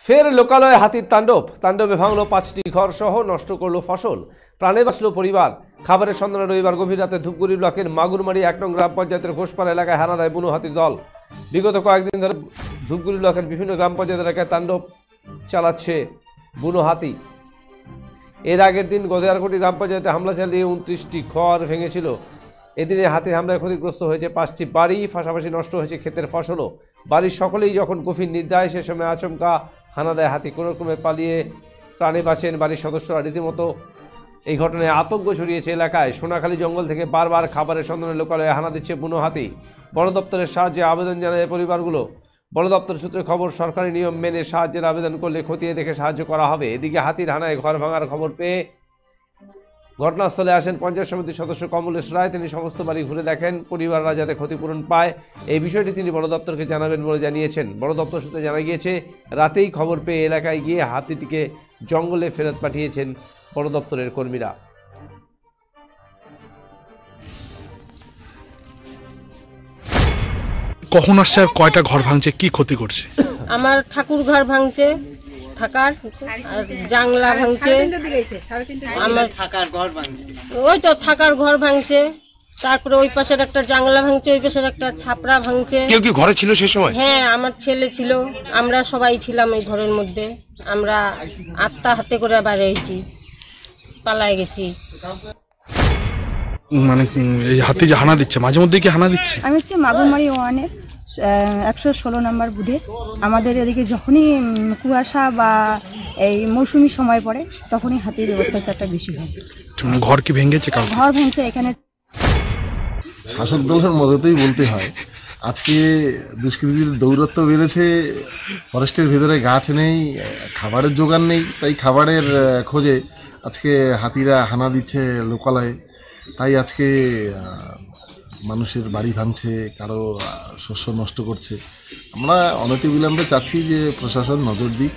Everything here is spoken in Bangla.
ফের লোকালয়ে হাতির তাণ্ডবে ভাঙলো 5টি ঘর সহ নষ্ট করলো ফসল, প্রাণে বাঁচল পরিবার। খাবারের সন্ধানে রবিবার গভীর রাতে ধূপগুড়ি ব্লকের মাগুরমারি 1 নং গ্রাম পঞ্চায়েতের ঘোষপাড়া এলাকায় হানা দেয় বুনো হাতির দল। বিগত কয়েকদিন ধরে ধূপগুড়ি ব্লকের বিভিন্ন গ্রাম পঞ্চায়েত এলাকায় তাণ্ডব চালাচ্ছে বুনো হাতি। এর আগের দিন গদেয়ারকুটি গ্রাম পঞ্চায়েতে হামলা চালিয়ে 29টি ঘর ভেঙেছিল। এদিনে হাতির হামলায় ক্ষতিগ্রস্ত হয়েছে 5টি বাড়ি, পাশাপাশি নষ্ট হয়েছে ক্ষেতের ফসলও। বাড়ির সকলেই যখন গভীর নিদ্রায়, সে সময় আচমকা হানা দেয় হাতি। কোনো রকমে পালিয়ে প্রাণে বাঁচেন বাড়ির সদস্যরা। রীতিমতো এই ঘটনায় আতঙ্ক ছড়িয়েছে এলাকায়। সোনাখালী জঙ্গল থেকে বারবার খাবারের সন্ধানে লোকালয়ে হানা দিচ্ছে বুনো হাতি। বন দপ্তরের সাহায্যে আবেদন জানায় পরিবারগুলো। বন দপ্তর সূত্রে খবর, সরকারি নিয়ম মেনে সাহায্যের আবেদন করলে খতিয়ে দেখে সাহায্য করা হবে। এদিকে হাতির হানায় ঘর ভাঙার খবর পেয়ে ঘটনাস্থলে আসেন পঞ্চায়েত সমিতির সদস্য কমলেশ রায়। তিনি সমস্ত বাড়ি ঘুরে দেখেন পরিবাররা যাতে ক্ষতিপূরণ পায়, এই বিষয়টি তিনি বন দপ্তরকে জানাবেন বলে জানিয়েছেন। বন দপ্তর সূত্রে জানা গিয়েছে, রাতেই খবর পেয়ে এলাকায় গিয়ে হাতিটিকে জঙ্গলে ফেরত পাঠিয়েছেন বন দপ্তরের কর্মীরা। কখন আসছে আর কয়টা ঘর ভাঙছে, কি ক্ষতি করছে? আমার ঠাকুর ঘর ভাঙছে, থাকার আর জাংলা ভাঙছে, আমার থাকার ঘর ভাঙছে, ওই তো থাকার ঘর ভাঙছে। তারপরে ওই পাশের একটা জাংলা ভাঙছে, ওই পাশের একটা ছাপড়া ভাঙছে। কেউ কি ঘরে ছিল সেই সময়? হ্যাঁ, আমার ছেলে ছিল, আমরা সবাই ছিলাম এই ঘরের মধ্যে। আমরা আত্মা হাতে করে বাইরে এসেছি, পালায় গেছি। মানে এই হাতি যে হানা দিচ্ছে, মাঝে মধ্যে কি হানা দিচ্ছে? আমি হচ্ছে মাগুরমারি ওয়ানের 116 নম্বর বুথে। আমাদের এদিকে যখনই কুয়াশা বা এই মৌসুমি সময় পড়ে, তখনই হাতির অত্যাচারটা বেশি হয়। ঘর কি ভেঙেছে? ঘর ভাঙছে এখানে। শাসক দলের মদতেই বলতে হয়। আজকে দুষ্কৃতীদের দৌরত্ব বেড়েছে, ফরেস্টের ভেতরে গাছ নেই, খাবারের জোগান নেই, তাই খাবারের খোঁজে আজকে হাতিরা হানা দিচ্ছে লোকালয়ে। তাই আজকে মানুষের বাড়ি ভাঙছে, কারো শস্য নষ্ট করছে। আমরা অনতিবিলম্বে চাচ্ছি যে প্রশাসন নজর দিক।